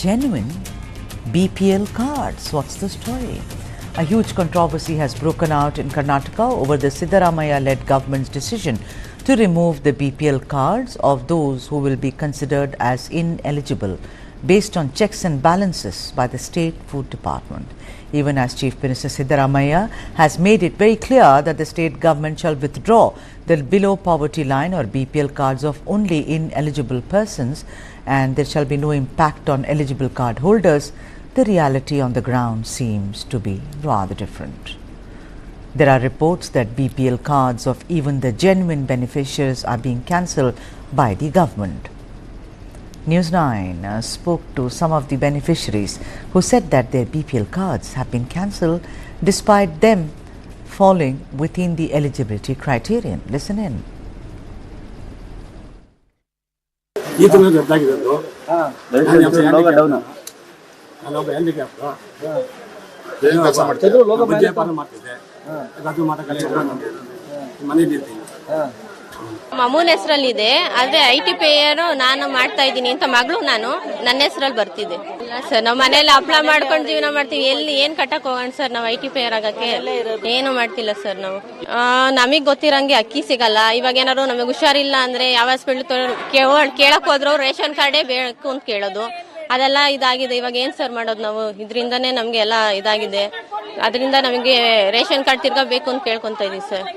genuine BPL cards. What's the story? A huge controversy has broken out in Karnataka over the Siddaramaiah-led government's decision to remove the BPL cards of those who will be considered as ineligible based on checks and balances by the State Food Department. Even as Chief Minister Siddaramaiah has made it very clear that the state government shall withdraw the below poverty line or BPL cards of only ineligible persons and there shall be no impact on eligible card holders, the reality on the ground seems to be rather different. There are reports that BPL cards of even the genuine beneficiaries are being cancelled by the government. News9 spoke to some of the beneficiaries who said that their BPL cards have been cancelled despite them falling within the eligibility criterion. Listen in. ಅಮ್ಮನ ಹೆಸರಲ್ಲಿ ಇದೆ ಆದ್ರೆ IT pair ನಾನು ಮಾಡ್ತಾ ಇದ್ದೀನಿ ಅಂತ ಮಗಳು ನಾನು ನನ್ನ ಹೆಸರಲ್ಲಿ ಬರ್ತಿದೆ ಸರ್ ನಾವು ಮನೆಯಲ್ಲಿ ಅಪ್ಲೈ ಮಾಡ್ಕೊಂಡು ಜೀವನ ಮಾಡ್ತೀವಿ ಎಲ್ಲಿ ಏನ್ ಕಟ್ಟಕ್ ಹೋಗೋಣ ಸರ್ ನಾವು ಐಟಿ ಪೇಯರ್ ಆಗಕ್ಕೆ ಏನು ಮಾಡ್ತಿಲ್ಲ ಸರ್ ನಾವು ನಮಗ್ ಗೊತ್ತಿರಂಗೆ ಅಕ್ಕಿ ಸಿಗಲ್ಲ ಇವಾಗ ಏನಾದ್ರು ನಮಗೆ ಹುಷಾರಿಲ್ಲ ಅಂದ್ರೆ ಯಾವ ಹಾಸ್ಪಿಟಲ್ ಕೇಳಕ್ ಹೋದ್ರು ರೇಷನ್ ಕಾರ್ಡೇ ಬೇಕು ಅಂತ ಕೇಳೋದು ಅದೆಲ್ಲ ಇದಾಗಿದೆ ಇವಾಗ ಏನ್ ಸರ್ ಮಾಡೋದು ನಾವು ಇದರಿಂದಾನೇ ನಮ್ಗೆ ಎಲ್ಲ ಇದಾಗಿದೆ ಅದರಿಂದ ನಮಗೆ ರೇಷನ್ ಕಾರ್ಡ್ ತಿರ್ಗಾ ಬೇಕು ಅಂತ ಕೇಳ್ಕೊಂತ ಇದೀವಿ ಸರ್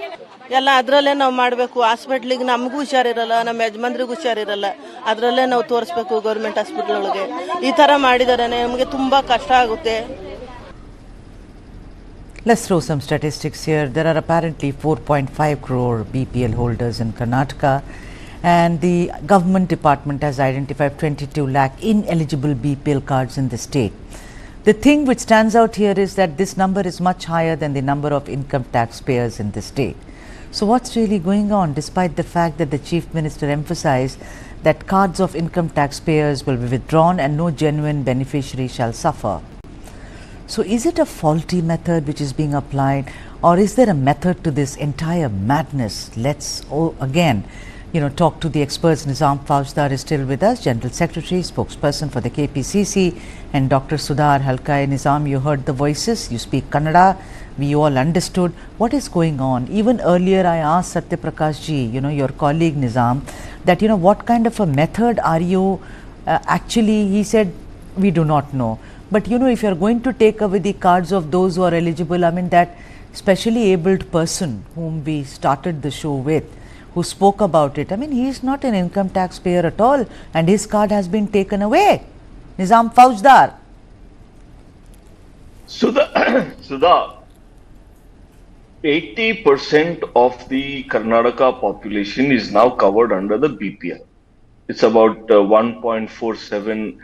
ಎಲ್ಲ ಅದರಲ್ಲೇ ನಾವು ಮಾಡಬೇಕು ಹಾಸ್ಪಿಟ್ಲಿಗೆ ನಮಗೂ ಹುಷಾರಿರಲ್ಲ ನಮ್ಮ ಯಜಮಾನ್ರಿಗೂ ಹುಷಾರಿರಲ್ಲ ಅದರಲ್ಲೇ ನಾವು ತೋರಿಸ್ಬೇಕು ಗೌರ್ಮೆಂಟ್ ಹಾಸ್ಪಿಟಲ್ ಒಳಗೆ ಈ ತರ ಮಾಡಿದರೆ ನಮಗೆ ತುಂಬಾ ಕಷ್ಟ ಆಗುತ್ತೆ. Let's throw some statistics here. There are apparently 4.5 crore BPL holders in Karnataka and the government department has identified 22 lakh ineligible BPL cards in the state. The thing which stands out here is that this number is much higher than the number of income taxpayers in the state. So what's really going on despite the fact that the Chief Minister emphasized that cards of income taxpayers will be withdrawn and no genuine beneficiary shall suffer? So is it a faulty method which is being applied or is there a method to this entire madness? Let's again talk to the experts. Nizam Faujdar is still with us, General Secretary, spokesperson for the KPCC, and Dr. Sudhar Halkai. Nizam, you heard the voices, you speak Kannada, we all understood what is going on. Even earlier I asked Satya Prakash ji, your colleague Nizam, that what kind of a method are you actually, he said, we do not know. But if you are going to take away the cards of those who are eligible, I mean that specially abled person whom we started the show with, who spoke about it, I mean he is not an income taxpayer at all and his card has been taken away. Nizam Faujdar. Sudha, 80% of the Karnataka population is now covered under the BPL. It's about 1.47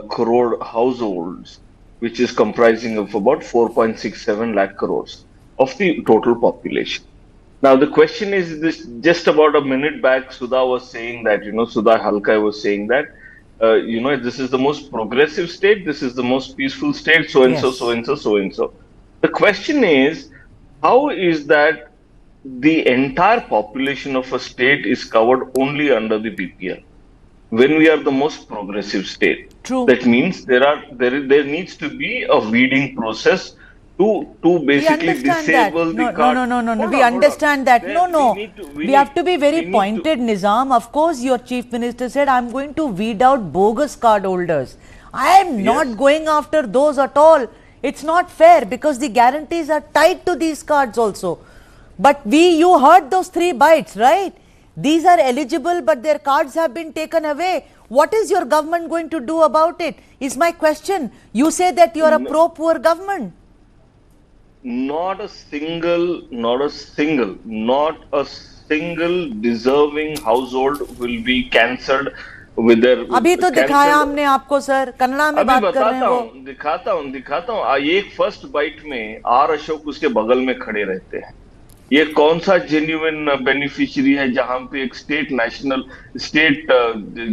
crore households, which is comprising of about 4.67 lakh crores of the total population. Now, the question is this: just about a minute back, Sudha was saying that, Sudha Halkai was saying that, this is the most progressive state, this is the most peaceful state, so and so, so and so, so and so. The question is, how is that the entire population of a state is covered only under the BPL when we are the most progressive state? True. That means there needs to be a weeding process to basically disable the card. No. We understand that. We have to be very pointed, Nizam. Of course, your Chief Minister said, I'm going to weed out bogus card holders. I am not going after those at all. It's not fair because the guarantees are tied to these cards also. But you heard those 3 bites, right? These are eligible, but their cards have been taken away. What is your government going to do about it? Is my question. You say that you are a pro-poor government. Not a single deserving household will be cancelled with their. अभी तो दिखाया हमने आपको sir, Kannada में बात कर रहे हैं वो. दिखाता हूँ. एक फर्स्ट बाइट में आर अशोक उसके बगल में खड़े रहते हैं. ये कौन सा जेन्युइन बेनिफिशियरी है जहां पे एक state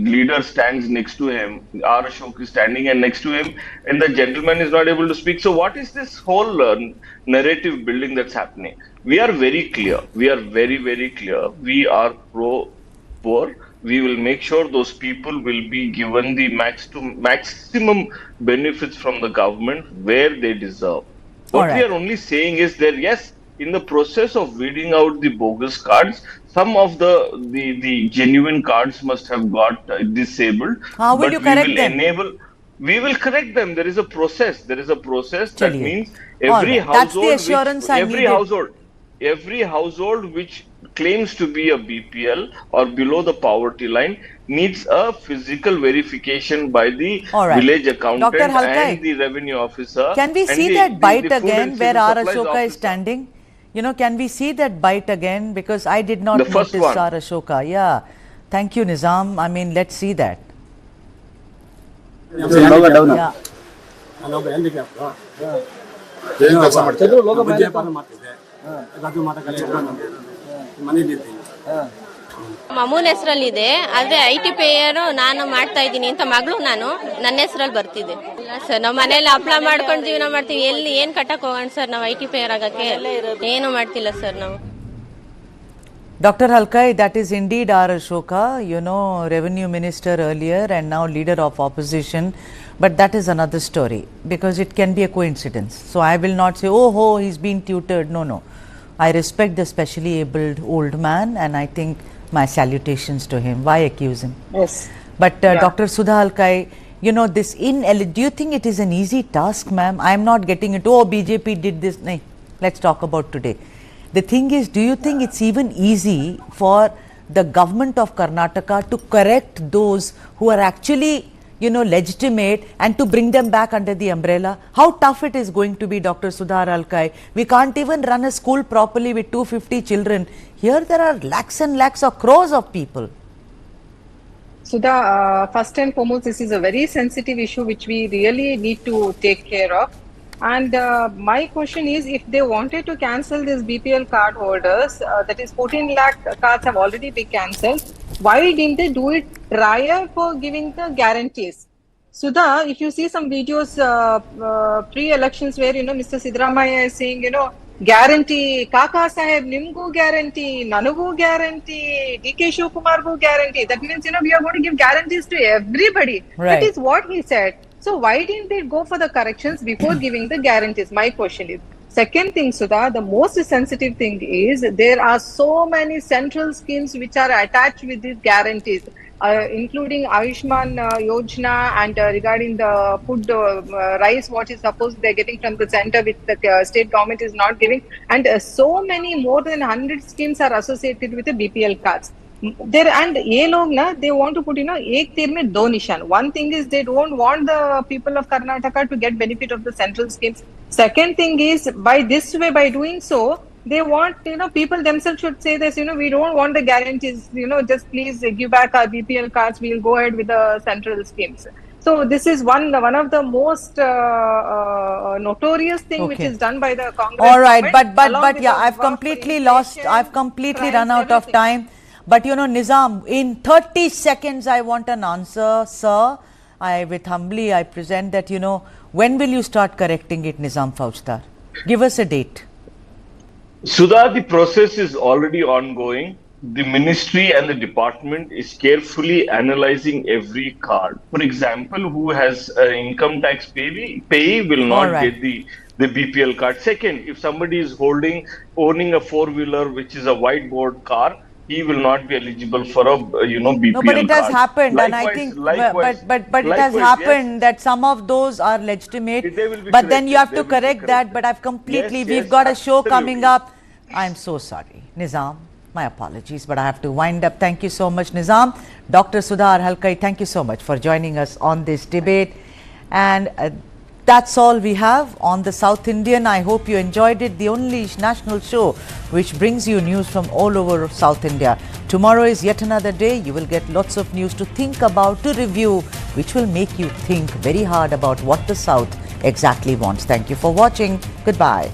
leader stands next to him, R Ashok is standing and next to him and the gentleman is not able to speak. So what is this whole narrative building that's happening? We are very clear. We are very, very clear. We are pro-poor. We will make sure those people will be given the maximum benefits from the government where they deserve. What we are only saying is that yes, in the process of weeding out the bogus cards, some of the genuine cards must have got disabled. How will you correct them? We will correct them. There is a process. That means every household which claims to be a BPL or below the poverty line needs a physical verification by the village accountant and the revenue officer. Can we see that bite again where R. Ashoka is standing? Can we see that bite again? Because I did not notice R. Ashoka. Yeah. Thank you, Nizam. I mean, let's see that. ಮಮ್ಮನ ಹೆಸರಲ್ಲಿದೆ, ಆದ್ರೆ IT pair ನಾನು ಮಾಡ್ತಾ ಇದ್ದೀನಿ ಅಂತ ಮಗಳು ನನ್ನ ಹೆಸರಲ್ಲಿ ಬರ್ತಿದೆ. Sir ನಾವು ಮನೇಲಿ ಅಪ್ಲೈ ಮಾಡ್ಕೊಂಡು ಜೀವನ ಮಾಡ್ತೀವಿ. ಏನ್ ಕಟ್ಟಕ್ ಹೋಗೋಣ ಸರ್ ನಾವು IT ಪೇಯರ್ ಆಗಕ್ಕೆ? ಏನು ಮಾಡ್ತಿಲ್ಲ ಸರ್ ನಾವು. Dr. Halkai, that is indeed R. Ashoka, revenue minister earlier and now leader of opposition. But that is another story because it can be a coincidence. So I will not say, he's been tutored. No. I respect the specially abled old man and I think my salutations to him. Why accuse him? Yes. But Dr. Sudha Halkai, do you think it is an easy task, ma'am? I am not getting it. BJP did this. No, let's talk about today. The thing is, do you think it's even easy for the government of Karnataka to correct those who are actually, legitimate and to bring them back under the umbrella? How tough it is going to be, Dr. Sudha Halkai? We can't even run a school properly with 250 children. Here there are lakhs and lakhs or crores of people. Sudha, first and foremost, this is a very sensitive issue which we really need to take care of. And my question is, if they wanted to cancel these BPL card holders, that is 14 lakh cards have already been cancelled, why didn't they do it prior for giving the guarantees? Sudha, if you see some videos pre-elections where, Mr. Siddaramaiah is saying, guarantee, Kaka Saheb, Nimgu guarantee, Nanugu guarantee, DK Shivkumargu guarantee. That means, we are going to give guarantees to everybody. Right. That is what he said. So why didn't they go for the corrections before giving the guarantees? My question is. Second thing, Sudha, the most sensitive thing is there are so many central schemes which are attached with these guarantees, including Ayushman Yojana and regarding the food rice, what is supposed they're getting from the center, which the state government is not giving. And so many, more than 100 schemes are associated with the BPL cards. There and ye log na, they want to put ek tir mein do nishan. One thing is they don't want the people of Karnataka to get benefit of the central schemes. Second thing is by doing so, they want people themselves should say this, we don't want the guarantees, just please give back our BPL cards, we'll go ahead with the central schemes. So this is one of the most notorious thing which is done by the Congress. All right, but yeah, I've completely run out of time. But Nizam, in 30 seconds I want an answer, sir. I present that, when will you start correcting it, Nizam Faujdar? Give us a date. Sudha, the process is already ongoing. the ministry and the department is carefully analyzing every card. For example, who has an income tax payee will not get the BPL card. Second, if somebody is owning a four-wheeler, which is a whiteboard car, he will not be eligible for a BPL No, but it has card. happened, Likewise, and I think, likewise, but it has happened that some of those are legitimate. But then you have to correct that. But I've completely, we've got a show coming up. I'm so sorry, Nizam. My apologies, but I have to wind up. Thank you so much, Nizam. Dr. Sudha Halkai, thank you so much for joining us on this debate. And that's all we have on the South Indian. I hope you enjoyed it. The only national show which brings you news from all over South India. Tomorrow is yet another day. You will get lots of news to think about, to review, which will make you think very hard about what the South exactly wants. Thank you for watching. Goodbye.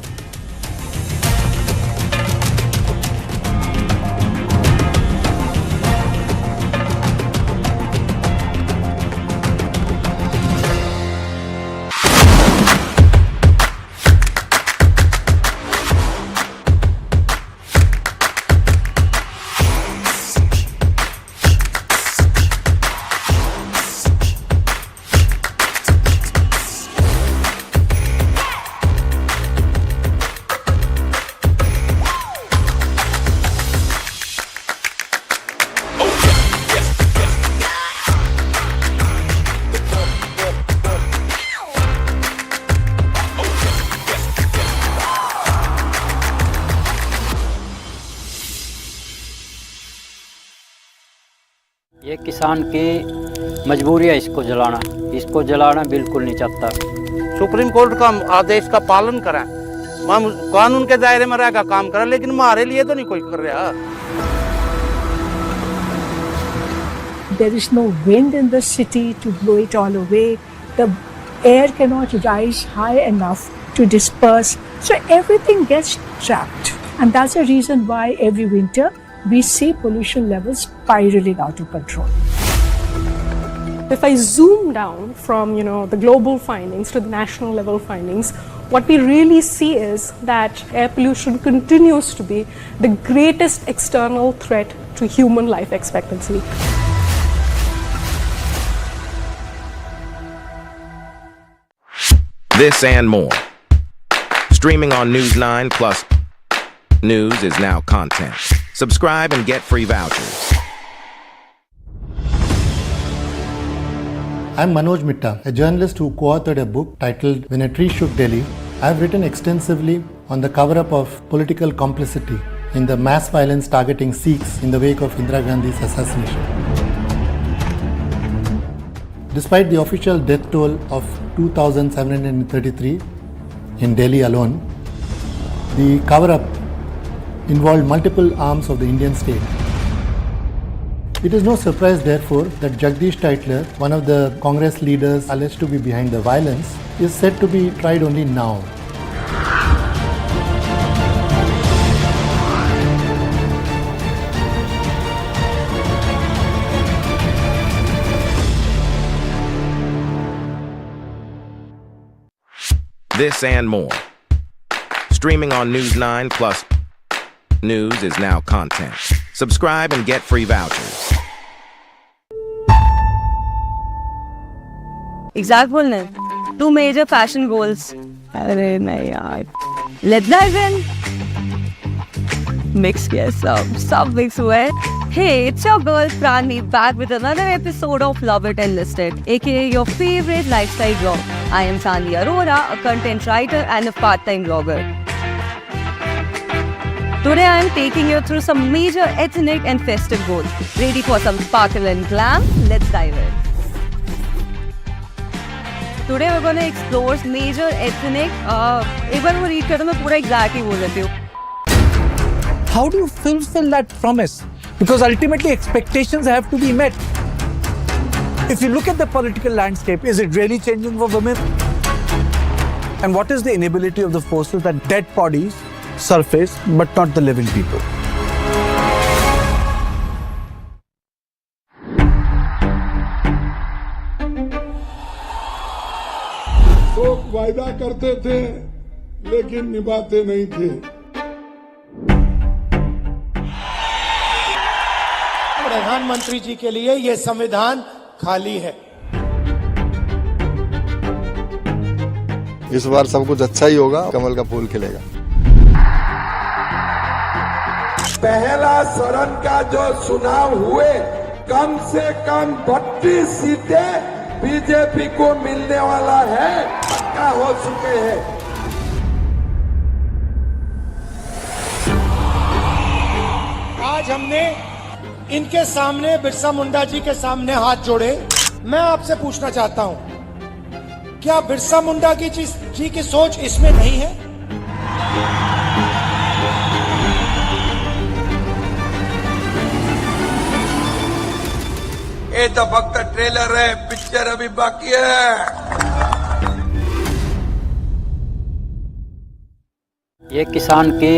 ये किसान की मजबूरी है इसको जलाना बिल्कुल नहीं चाहता। सुप्रीम कोर्ट का आदेश का पालन करें, हम कानून के दायरे में रहकर काम करें, लेकिन हमारे लिए तो नहीं कोई कर रहा। There is no wind in the city to blow it all away. The air cannot rise high enough to disperse. So everything gets trapped. And that's the reason why every winter we see pollution levels spiraling out of control. If I zoom down from the global findings to the national level findings, what we really see is that air pollution continues to be the greatest external threat to human life expectancy. This and more. Streaming on News9 Plus. News is now content. Subscribe and get free vouchers. I'm Manoj Mitta, a journalist who co-authored a book titled When a Tree Shook Delhi. I've written extensively on the cover-up of political complicity in the mass violence targeting Sikhs in the wake of Indira Gandhi's assassination. Despite the official death toll of 2,733 in Delhi alone, the cover-up involved multiple arms of the Indian state. It is no surprise, therefore, that Jagdish Tytler, one of the Congress leaders alleged to be behind the violence, is said to be tried only now. This and more. Streaming on News9 Plus. News is now content. Subscribe and get free vouchers. Exact बोलना है. 2 major fashion goals. अरे नहीं यार. Let's dive in. Mix किया सब mix हुआ है. Hey, it's your girl Prani back with another episode of Love It and List It, aka your favorite lifestyle blog. I am Sandhi Arora, a content writer and a part-time blogger. Today I am taking you through some major ethnic and festive goals. Ready for some sparkle and glam? Let's dive in. Today we're going to explore major ethnic. एक बार वो read करता मैं पूरा exactly बोल देती हूँ. How do you fulfill that promise? Because ultimately expectations have to be met. If you look at the political landscape, is it really changing for women? And what is the inability of the forces that dead bodies surface but not the living people? लोग वायदा करते थे लेकिन निभाते नहीं थे. प्रधानमंत्री जी के लिए ये संविधान खाली है। इस बार सब कुछ अच्छा ही होगा, कमल का फूल खिलेगा। पहला चरण का जो चुनाव हुए कम से कम 32 सीटें बीजेपी को मिलने वाला है, पक्का हो चुके हैं। आज हमने इनके सामने, बिरसा मुंडा जी के सामने हाथ जोड़े। मैं आपसे पूछना चाहता हूं, क्या बिरसा मुंडा जी की सोच इसमें नहीं है? ये तो फक्त ट्रेलर है, पिक्चर अभी बाकी है। ये किसान की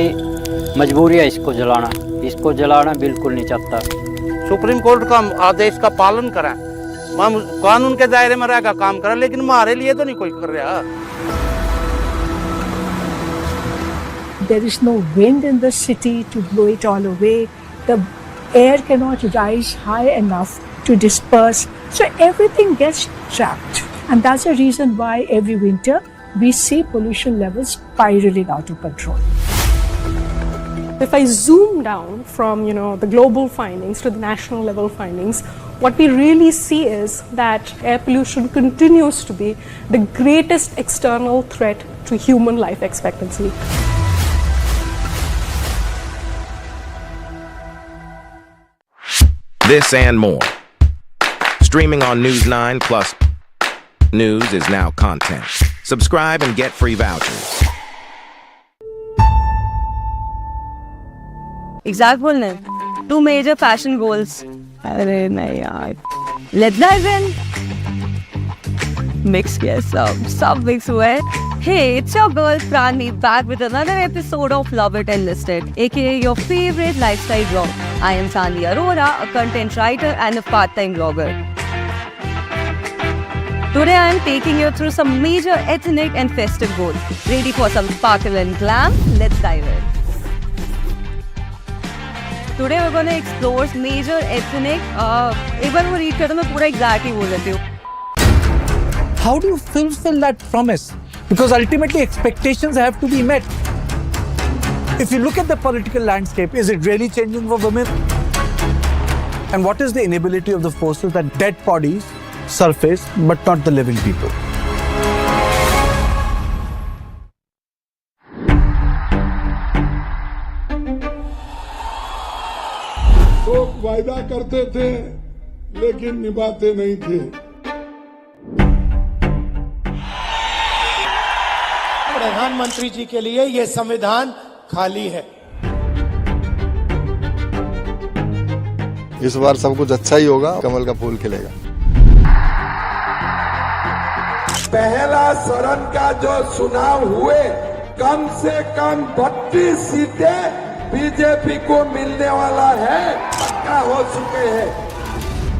मजबूरी है इसको जलाना बिल्कुल नहीं चाहता। सुप्रीम कोर्ट का आदेश का पालन करें, हम कानून के दायरे में रहकर काम करें, लेकिन हमारे लिए तो नहीं कोई कर रहा। There is no wind in the city to blow it all away. The air cannot rise high enough to disperse. So everything gets trapped. And that's the reason why every winter we see pollution levels spiraling out of control. If I zoom down from, the global findings to the national level findings, what we really see is that air pollution continues to be the greatest external threat to human life expectancy. This and more. Streaming on News9 plus news is now content. Subscribe and get free vouchers. Exact बोलने 2 major fashion goals. अरे नहीं यार, let's dive in. Mix किया सब mix हुआ है. Hey, it's your girl Prani back with another episode of Love It and List It, aka your favorite lifestyle blog. I am Sandhi Arora, a content writer and a part-time blogger. Today I am taking you through some major ethnic and festive goals. Ready for some sparkle and glam? Let's dive in. Today we're going to explore major ethnic. एक बार वो read करता मैं पूरा exactly बोल देती हूँ. How do you fulfill that promise? Because ultimately expectations have to be met. If you look at the political landscape, is it really changing for women? And what is the inability of the forces that dead bodies surface but not the living people? लोग वायदा करते थे लेकिन निभाते नहीं थे। प्रधानमंत्री जी के लिए ये संविधान खाली है। इस बार सब कुछ अच्छा ही होगा, कमल का फूल खिलेगा। पहला चरण का जो चुनाव हुए कम से कम 32 सीटें बीजेपी को मिलने वाला है, पक्का हो चुके हैं।